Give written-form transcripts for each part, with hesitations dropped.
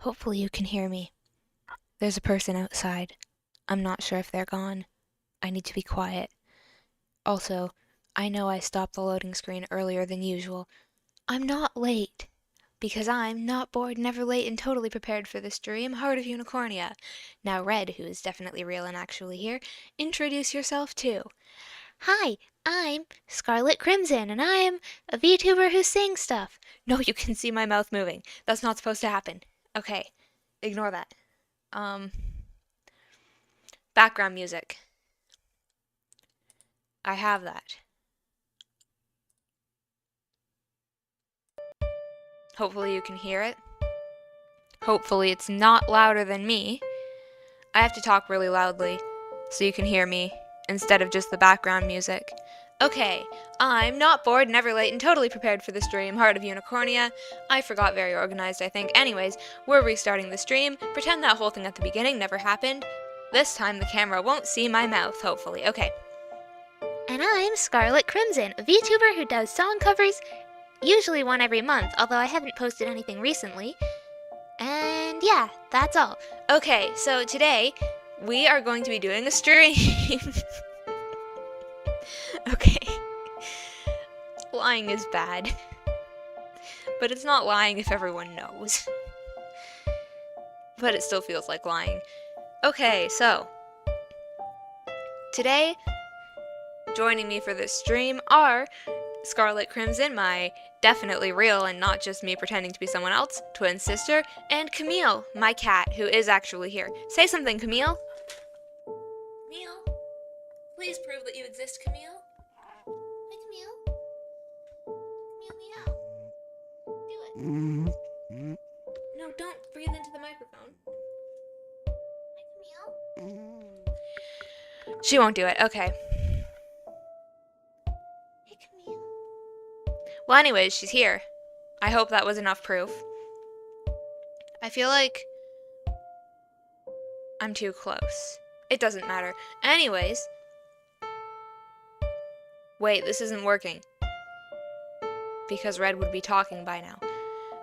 Hopefully you can hear me. There's a person outside. I'm not sure if they're gone. I need to be quiet. Also, I know I stopped the loading screen earlier than usual. I'm not late. Because I'm not bored, never late, and totally prepared for this dream, Heart of Unicornia. Now Red, who is definitely real and actually here, introduce yourself too. Hi, I'm Scarlet Crimson, and I'm a VTuber who sings stuff. No, you can see my mouth moving. That's not supposed to happen. Okay, ignore that. Background music. I have that. Hopefully you can hear it. Hopefully it's not louder than me. I have to talk really loudly so you can hear me instead of just the background music. Okay, I'm not bored, never late, and totally prepared for this dream, Heart of Unicornia. I forgot very organized, I think. Anyways, we're restarting the stream. Pretend that whole thing at the beginning never happened. This time the camera won't see my mouth, hopefully. Okay. And I'm Scarlet Crimson, a VTuber who does song covers, usually one every month, although I haven't posted anything recently. And yeah, that's all. Okay, so today we are going to be doing a stream. Okay. Lying is bad. But it's not lying if everyone knows. But it still feels like lying. Okay, so today, joining me for this stream are Scarlet Crimson, my definitely real and not just me pretending to be someone else, twin sister, and Camille, my cat, who is actually here. Say something, Camille. Camille, please prove that you exist, Camille. Hi, Camille. Camille, meow. Do it. No, don't breathe into the microphone. Hi, Camille. She won't do it. Okay. Hey, Camille. Well, anyways, she's here. I hope that was enough proof. I feel like I'm too close. It doesn't matter. Anyways. Wait, this isn't working. Because Red would be talking by now.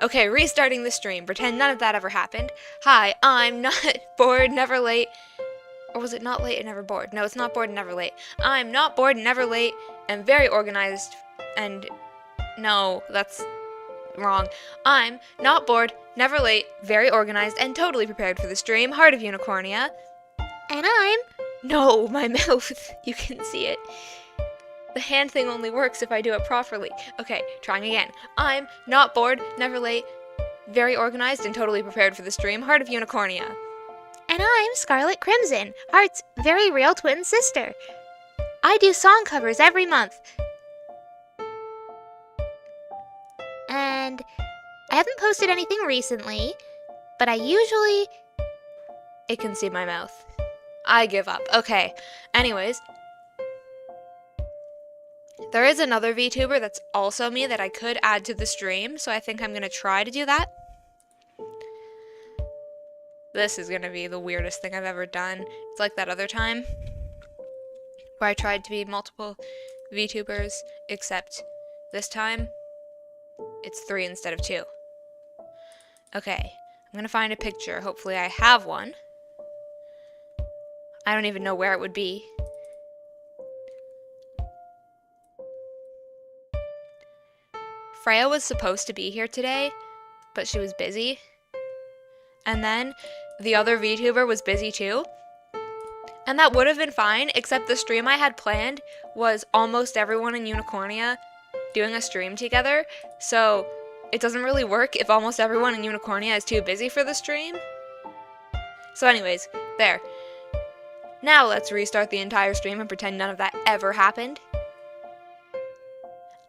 Okay, restarting the stream. Pretend none of that ever happened. Hi, I'm not bored, never late. Or was it not late and never bored? No, it's not bored and never late. I'm not bored and never late and very organized and... No, that's wrong. I'm not bored, never late, very organized, and totally prepared for the stream, Heart of Unicornia. And I'm... No, my mouth. You can see it. The hand thing only works if I do it properly. Okay, trying again. I'm not bored, never late, very organized, and totally prepared for the stream, Heart of Unicornia. And I'm Scarlet Crimson, Heart's very real twin sister. I do song covers every month. And I haven't posted anything recently, but I usually... It can see my mouth. I give up. Okay. Anyways. There is another VTuber that's also me that I could add to the stream, so I think I'm going to try to do that. This is going to be the weirdest thing I've ever done. It's like that other time where I tried to be multiple VTubers, except this time it's 3 instead of 2. Okay, I'm going to find a picture. Hopefully I have one. I don't even know where it would be. Freya was supposed to be here today, but she was busy. And then the other VTuber was busy too. And that would have been fine, except the stream I had planned was almost everyone in Unicornia doing a stream together. So it doesn't really work if almost everyone in Unicornia is too busy for the stream. So anyways, there. Now let's restart the entire stream and pretend none of that ever happened.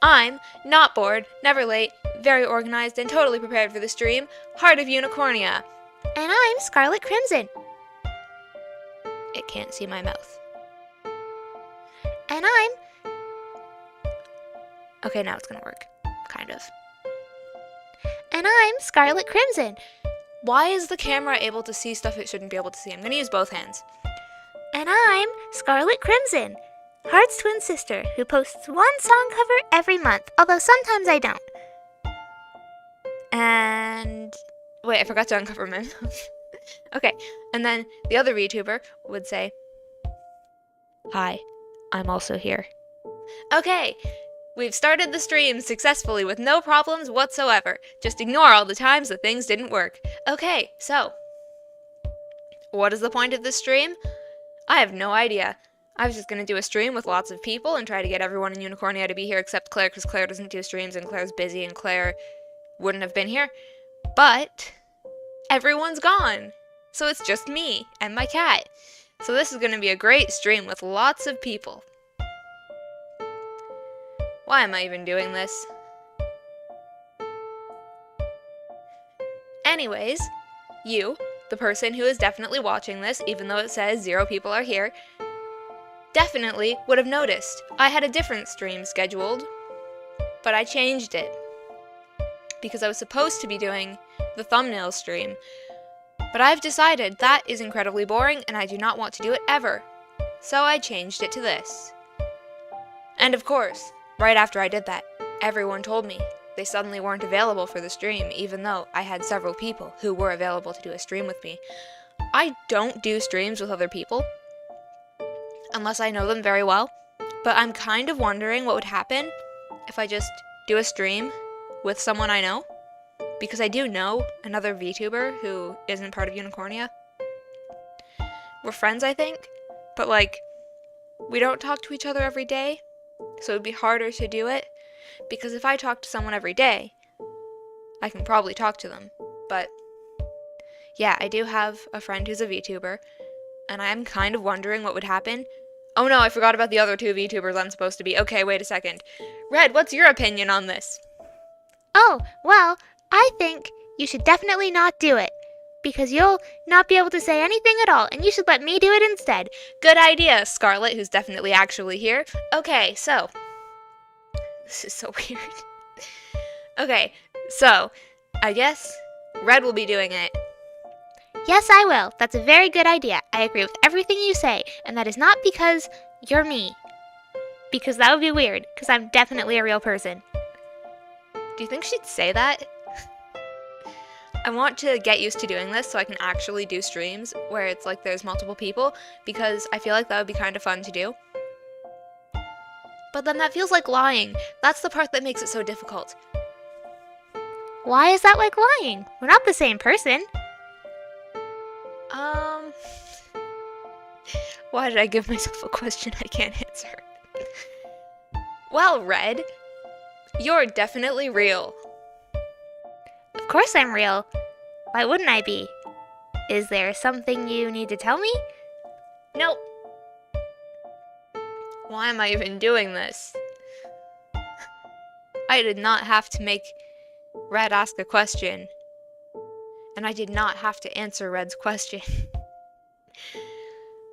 I'm not bored, never late, very organized, and totally prepared for the stream, Heart of Unicornia. And I'm Scarlet Crimson. It can't see my mouth. And I'm... Okay, now it's gonna work. Kind of. And I'm Scarlet Crimson. Why is the camera able to see stuff it shouldn't be able to see? I'm gonna use both hands. And I'm Scarlet Crimson, Heart's twin sister, who posts one song cover every month, although sometimes I don't. And Wait, I forgot to uncover my mouth. Okay, and then the other VTuber would say, "Hi, I'm also here." Okay, we've started the stream successfully with no problems whatsoever. Just ignore all the times that things didn't work. Okay, so, what is the point of this stream? I have no idea. I was just going to do a stream with lots of people and try to get everyone in Unicornia to be here except Claire, because Claire doesn't do streams and Claire's busy and Claire wouldn't have been here. But everyone's gone. So it's just me and my cat. So this is going to be a great stream with lots of people. Why am I even doing this? Anyways, you, the person who is definitely watching this, even though it says 0 people are here, definitely would have noticed. I had a different stream scheduled, but I changed it. Because I was supposed to be doing the thumbnail stream. But I've decided that is incredibly boring and I do not want to do it ever. So I changed it to this. And of course, right after I did that, everyone told me they suddenly weren't available for the stream, even though I had several people who were available to do a stream with me. I don't do streams with other people, unless I know them very well, but I'm kind of wondering what would happen if I just do a stream with someone I know, because I do know another VTuber who isn't part of Unicornia. We're friends, I think, but like, we don't talk to each other every day, so it'd be harder to do it, because if I talk to someone every day, I can probably talk to them, but yeah, I do have a friend who's a VTuber, and I'm kind of wondering what would happen. Oh no, I forgot about the other 2 VTubers I'm supposed to be. Okay, wait a second. Red, what's your opinion on this? Oh, well, I think you should definitely not do it, because you'll not be able to say anything at all, and you should let me do it instead. Good idea, Scarlet, who's definitely actually here. Okay, so, this is so weird. Okay, so, I guess Red will be doing it. Yes, I will. That's a very good idea. I agree with everything you say, and that is not because you're me. Because that would be weird, because I'm definitely a real person. Do you think she'd say that? I want to get used to doing this so I can actually do streams where it's like there's multiple people, because I feel like that would be kind of fun to do. But then that feels like lying. That's the part that makes it so difficult. Why is that like lying? We're not the same person. Why did I give myself a question I can't answer? Well, Red, you're definitely real. Of course I'm real. Why wouldn't I be? Is there something you need to tell me? Nope. Why am I even doing this? I did not have to make Red ask a question. And I did not have to answer Red's question.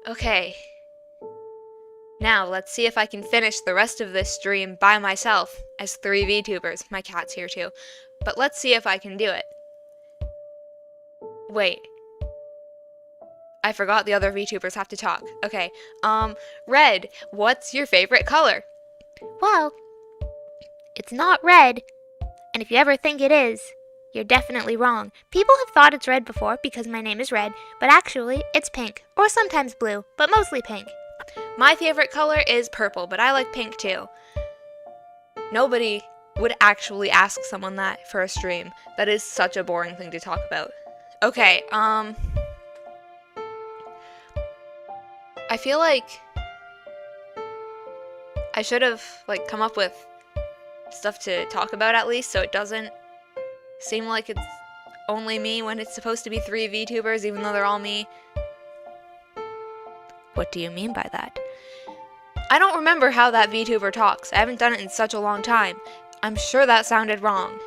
Okay. Now, let's see if I can finish the rest of this stream by myself as 3 VTubers. My cat's here too. But let's see if I can do it. Wait. I forgot the other VTubers have to talk. Okay. Red, what's your favorite color? Well, it's not red. And if you ever think it is, you're definitely wrong. People have thought it's red before because my name is Red, but actually it's pink, or sometimes blue, but mostly pink. My favorite color is purple, but I like pink too. Nobody would actually ask someone that for a stream. That is such a boring thing to talk about. Okay, I feel like I should have like come up with stuff to talk about at least, so it doesn't seem like it's only me when it's supposed to be 3 VTubers, even though they're all me. What do you mean by that? I don't remember how that VTuber talks. I haven't done it in such a long time. I'm sure that sounded wrong.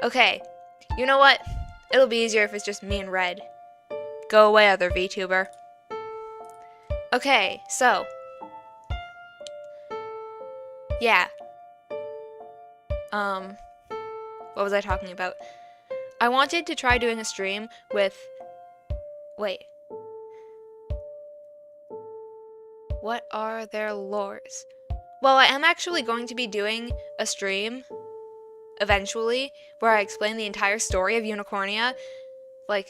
Okay, you know what? It'll be easier if it's just me and Red. Go away, other VTuber. Okay, so. Yeah. What was I talking about? I wanted to try doing a stream with... Wait. What are their lores? Well, I am actually going to be doing a stream eventually, where I explain the entire story of Unicornia, like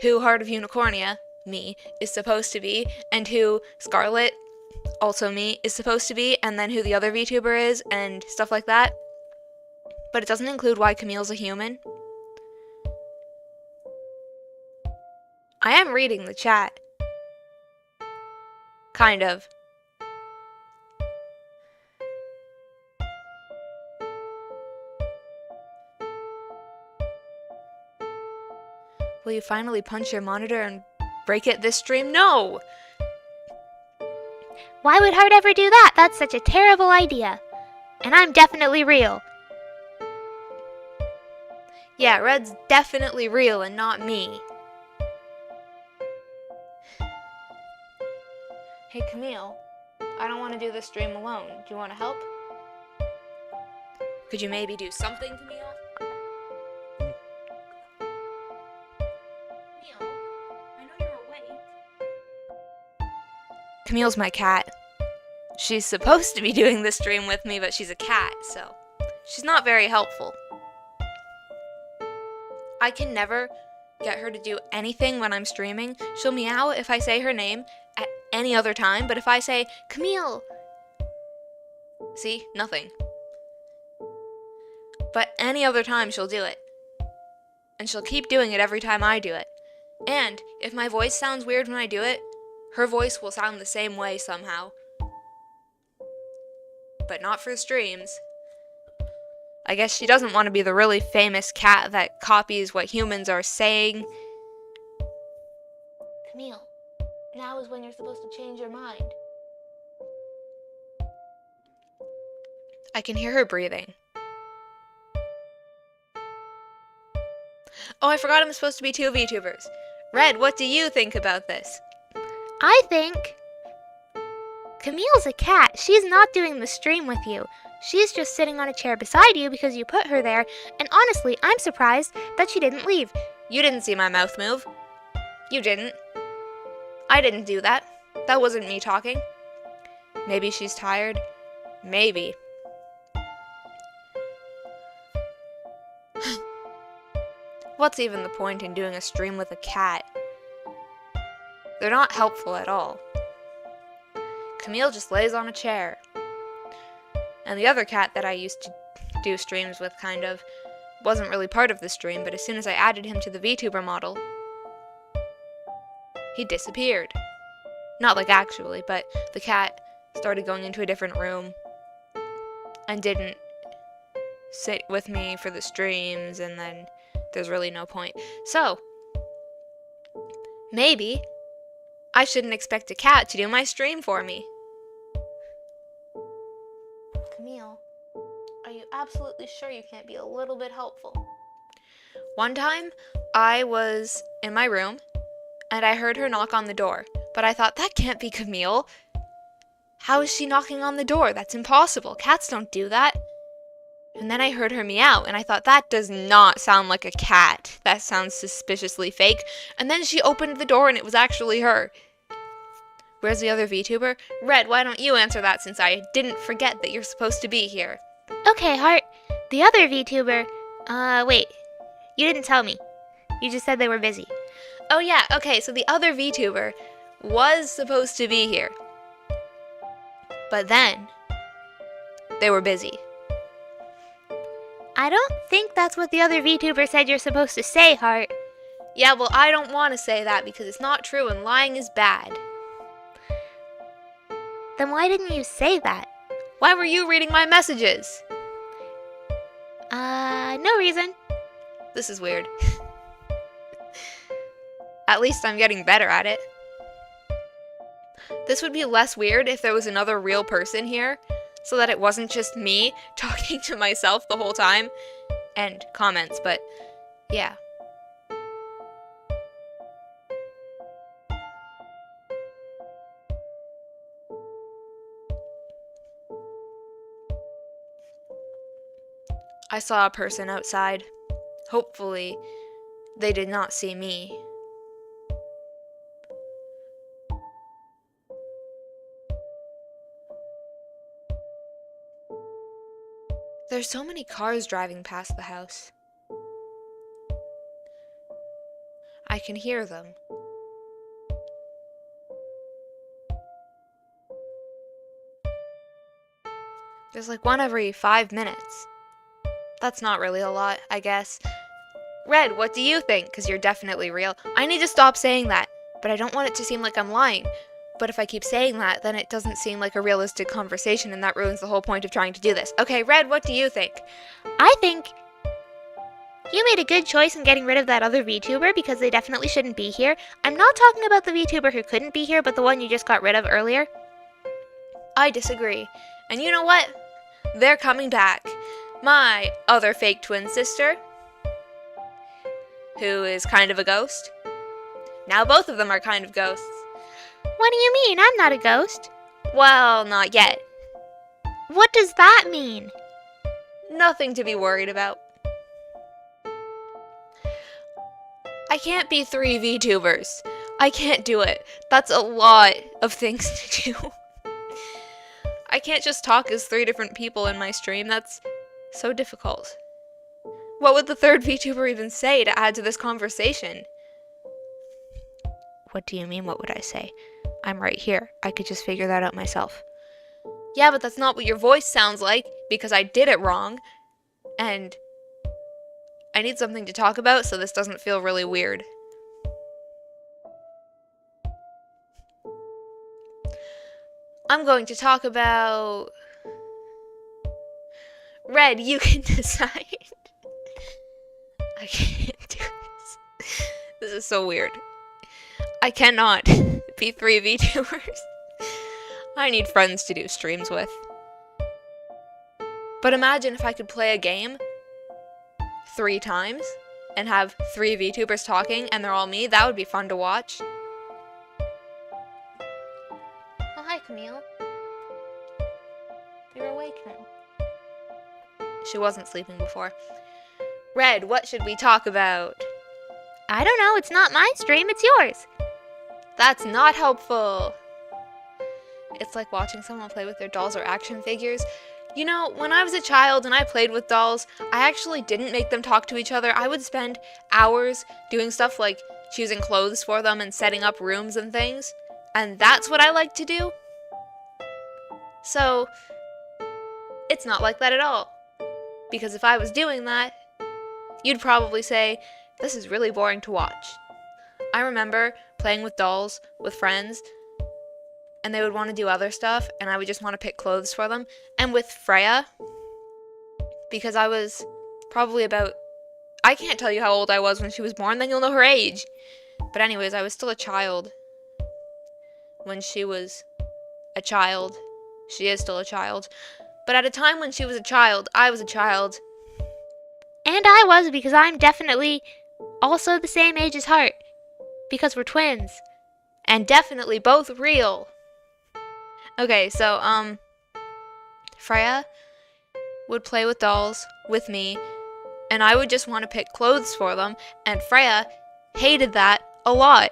who Heart of Unicornia, me, is supposed to be, and who Scarlet, also me, is supposed to be, and then who the other VTuber is, and stuff like that. But it doesn't include why Camille's a human. I am reading the chat. Kind of. Will you finally punch your monitor and break it this stream? No! Why would Heart ever do that? That's such a terrible idea. And I'm definitely real. Yeah, Red's definitely real and not me. Hey Camille, I don't want to do this stream alone. Do you want to help? Could you maybe do something, Camille? Camille, I know you're awake. Camille's my cat. She's supposed to be doing this stream with me, but she's a cat, so she's not very helpful. I can never get her to do anything when I'm streaming. She'll meow if I say her name at any other time, but if I say, Camille, see, nothing. But any other time she'll do it. And she'll keep doing it every time I do it. And if my voice sounds weird when I do it, her voice will sound the same way somehow. But not for streams. I guess she doesn't want to be the really famous cat that copies what humans are saying. Camille, now is when you're supposed to change your mind. I can hear her breathing. Oh, I forgot I'm supposed to be 2 VTubers. Red, what do you think about this? I think Camille's a cat. She's not doing the stream with you. She's just sitting on a chair beside you because you put her there, and honestly, I'm surprised that she didn't leave. You didn't see my mouth move. You didn't. I didn't do that. That wasn't me talking. Maybe she's tired. Maybe. What's even the point in doing a stream with a cat? They're not helpful at all. Camille just lays on a chair. And the other cat that I used to do streams with, kind of, wasn't really part of the stream, but as soon as I added him to the VTuber model, he disappeared. Not like actually, but the cat started going into a different room and didn't sit with me for the streams, and then there's really no point. So, maybe I shouldn't expect a cat to do my stream for me. Camille, are you absolutely sure you can't be a little bit helpful? One time, I was in my room, and I heard her knock on the door, but I thought, that can't be Camille. How is she knocking on the door? That's impossible. Cats don't do that. And then I heard her meow, and I thought, that does not sound like a cat. That sounds suspiciously fake. And then she opened the door, and it was actually her. Where's the other VTuber? Red, why don't you answer that, since I didn't forget that you're supposed to be here? Okay, Heart. The other VTuber, wait. You didn't tell me. You just said they were busy. Oh yeah, okay, so the other VTuber was supposed to be here. But then, they were busy. I don't think that's what the other VTuber said you're supposed to say, Heart. Yeah, well, I don't want to say that because it's not true and lying is bad. Then why didn't you say that? Why were you reading my messages? No reason. This is weird. At least I'm getting better at it. This would be less weird if there was another real person here, so that it wasn't just me talking to myself the whole time, and comments, but yeah. I saw a person outside. Hopefully, they did not see me. There's so many cars driving past the house. I can hear them. There's like one every 5 minutes. That's not really a lot, I guess. Red, what do you think? Because you're definitely real. I need to stop saying that, but I don't want it to seem like I'm lying. But if I keep saying that, then it doesn't seem like a realistic conversation, and that ruins the whole point of trying to do this. Okay, Red, what do you think? I think you made a good choice in getting rid of that other VTuber because they definitely shouldn't be here. I'm not talking about the VTuber who couldn't be here, but the one you just got rid of earlier. I disagree. And you know what? They're coming back. My other fake twin sister, who is kind of a ghost. Now both of them are kind of ghosts. What do you mean? I'm not a ghost. Well, not yet. What does that mean? Nothing to be worried about. I can't be 3 VTubers. I can't do it. That's a lot of things to do. I can't just talk as 3 different people in my stream. That's so difficult. What would the 3rd VTuber even say to add to this conversation? What do you mean, what would I say? I'm right here. I could just figure that out myself. Yeah, but that's not what your voice sounds like, because I did it wrong. And I need something to talk about so this doesn't feel really weird. I'm going to talk about... Red, you can decide. I can't do this. This is so weird. I cannot be 3 VTubers. I need friends to do streams with. But imagine if I could play a game 3 times and have 3 VTubers talking and they're all me. That would be fun to watch. Oh, hi, Camille. You're awake now. She wasn't sleeping before. Red, what should we talk about? I don't know. It's not my stream. It's yours. That's not helpful. It's like watching someone play with their dolls or action figures. You know, when I was a child and I played with dolls, I actually didn't make them talk to each other. I would spend hours doing stuff like choosing clothes for them and setting up rooms and things. And that's what I like to do. So, it's not like that at all. Because if I was doing that, you'd probably say, this is really boring to watch. I remember playing with dolls with friends, and they would want to do other stuff, and I would just want to pick clothes for them. And with Freya, because I was probably about... I can't tell you how old I was when she was born, then you'll know her age. But anyways, I was still a child when she was a child. She is still a child. But at a time when she was a child, I was a child. And I was, because I'm definitely also the same age as Heart. Because we're twins. And definitely both real. Okay, so, Freya would play with dolls with me, and I would just want to pick clothes for them, and Freya hated that a lot.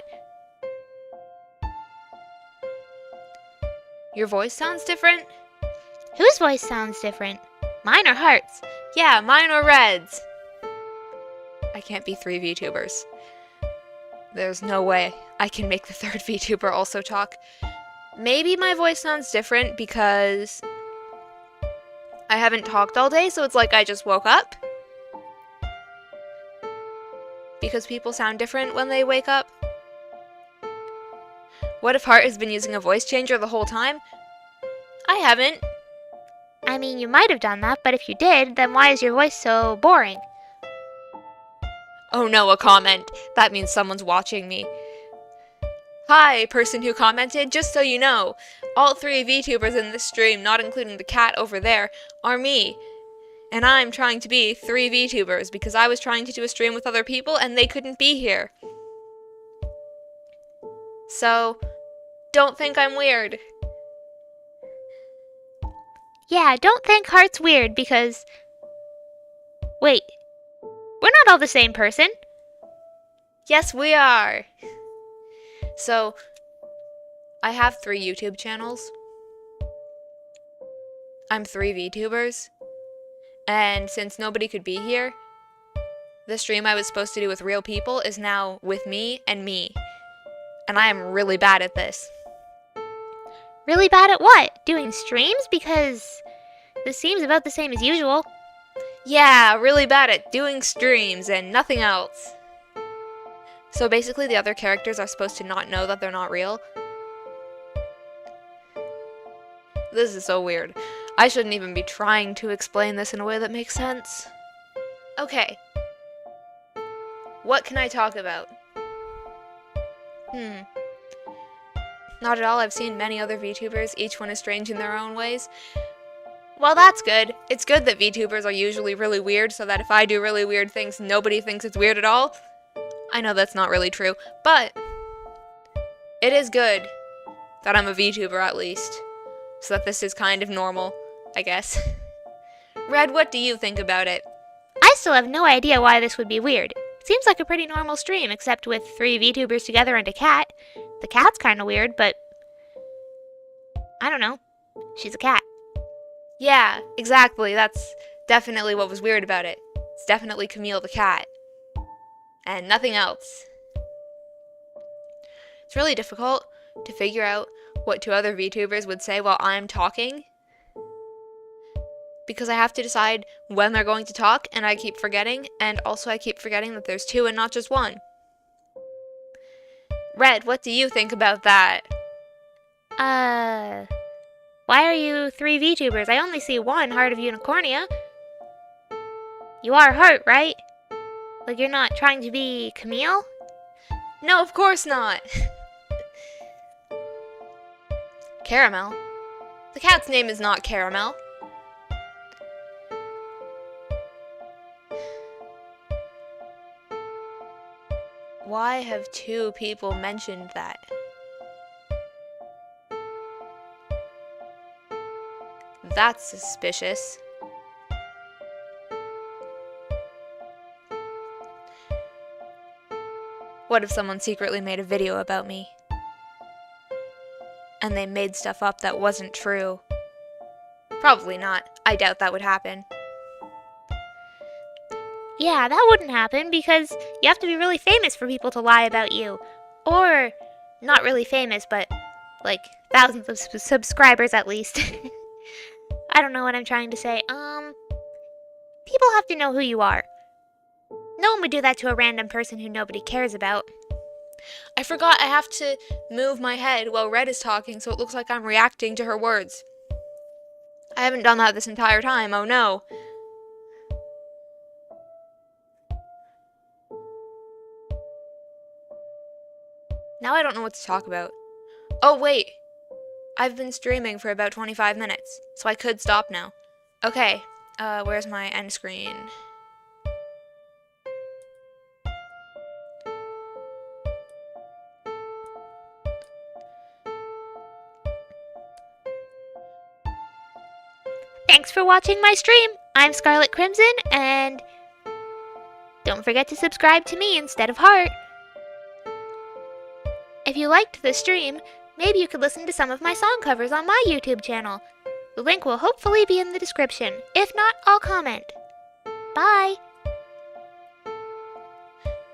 Your voice sounds different? Whose voice sounds different? Mine or Heart's? Yeah, mine or Red's. I can't be 3 VTubers. There's no way I can make the 3rd VTuber also talk. Maybe my voice sounds different because I haven't talked all day, so it's like I just woke up. Because people sound different when they wake up. What if Heart has been using a voice changer the whole time? I haven't. I mean, you might have done that, but if you did, then why is your voice so boring? Oh no, a comment. That means someone's watching me. Hi, person who commented, just so you know, all 3 VTubers in this stream, not including the cat over there, are me. And I'm trying to be 3 VTubers because I was trying to do a stream with other people and they couldn't be here. So, don't think I'm weird. Yeah, don't think Heart's weird because... Wait, we're not all the same person. Yes, we are. So, I have 3 YouTube channels. I'm 3 VTubers. And since nobody could be here, the stream I was supposed to do with real people is now with me. And I am really bad at this. Really bad at what? Doing streams? Because this seems about the same as usual. Yeah, really bad at doing streams and nothing else. So basically the other characters are supposed to not know that they're not real. This is so weird. I shouldn't even be trying to explain this in a way that makes sense. Okay. What can I talk about? Not at all. I've seen many other VTubers. Each one is strange in their own ways. Well, that's good. It's good that VTubers are usually really weird, so that if I do really weird things, nobody thinks it's weird at all. I know that's not really true, but it is good that I'm a VTuber at least, so that this is kind of normal, I guess. Red, what do you think about it? I still have no idea why this would be weird. Seems like a pretty normal stream, except with 3 VTubers together and a cat. The cat's kinda weird, but I don't know. She's a cat. Yeah, exactly. That's definitely what was weird about it. It's definitely Camille the cat. And nothing else. It's really difficult to figure out what 2 other VTubers would say while I'm talking, because I have to decide when they're going to talk, and I keep forgetting, and also I keep forgetting that there's 2 and not just 1. Red, what do you think about that? Why are you 3 VTubers? I only see 1 Heart of Unicornia. You are Heart, right? Like you're not trying to be Camille? No, of course not. Caramel? The cat's name is not Caramel. Why have 2 people mentioned that? That's suspicious. What if someone secretly made a video about me? And they made stuff up that wasn't true? Probably not. I doubt that would happen. Yeah, that wouldn't happen because you have to be really famous for people to lie about you. Or, not really famous, but like thousands of subscribers at least. I don't know what I'm trying to say. People have to know who you are. No one would do that to a random person who nobody cares about. I forgot I have to move my head while Red is talking so it looks like I'm reacting to her words. I haven't done that this entire time, oh no. Now I don't know what to talk about. Oh wait, I've been streaming for about 25 minutes, so I could stop now. Okay, where's my end screen? Thanks for watching my stream. I'm Scarlet Crimson, and don't forget to subscribe to me instead of Heart. If you liked the stream, maybe you could listen to some of my song covers on my YouTube channel. The link will hopefully be in the description. If not, I'll comment. Bye!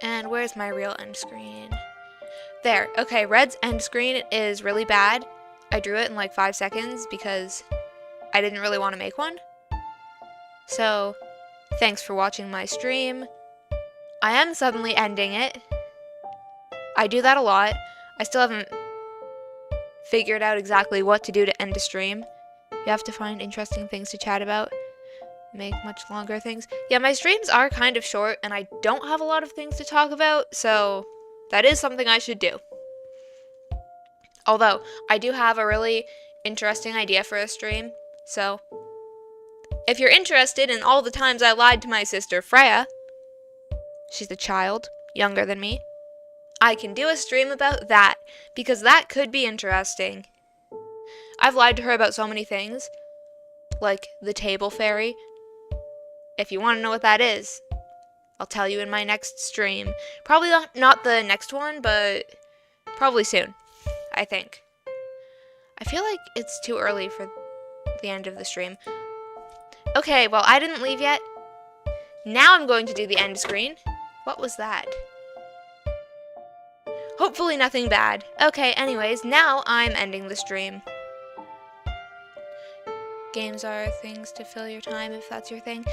And where's my real end screen? There. Okay, Red's end screen is really bad. I drew it in like 5 seconds because I didn't really want to make one. So, thanks for watching my stream. I am suddenly ending it. I do that a lot. I still haven't figured out exactly what to do to end a stream. You have to find interesting things to chat about. Make much longer things. Yeah, my streams are kind of short, and I don't have a lot of things to talk about, so that is something I should do. Although, I do have a really interesting idea for a stream, so if you're interested in all the times I lied to my sister Freya, she's a child, younger than me, I can do a stream about that, because that could be interesting. I've lied to her about so many things, like the table fairy. If you want to know what that is, I'll tell you in my next stream. Probably not the next one, but probably soon, I think. I feel like it's too early for the end of the stream. Okay, well, I didn't leave yet. Now I'm going to do the end screen. What was that? Hopefully nothing bad. Okay, anyways, now I'm ending the stream. Games are things to fill your time, if that's your thing.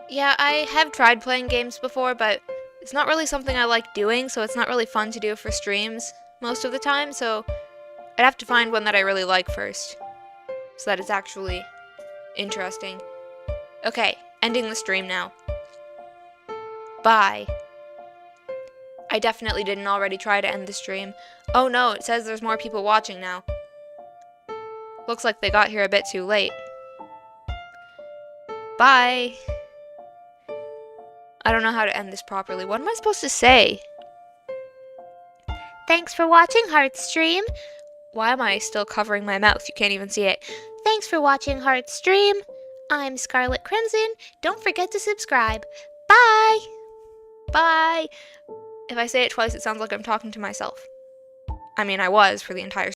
Yeah, I have tried playing games before, but it's not really something I like doing, so it's not really fun to do for streams most of the time, so I'd have to find one that I really like first, so that it's actually interesting. Okay, ending the stream now. Bye. I definitely didn't already try to end the stream. Oh no, it says there's more people watching now. Looks like they got here a bit too late. Bye. I don't know how to end this properly. What am I supposed to say? Thanks for watching Heartstream. Why am I still covering my mouth? You can't even see it. Thanks for watching Heartstream. I'm Scarlet Crimson. Don't forget to subscribe. Bye. Bye. If I say it twice, it sounds like I'm talking to myself. I mean, I was for the entire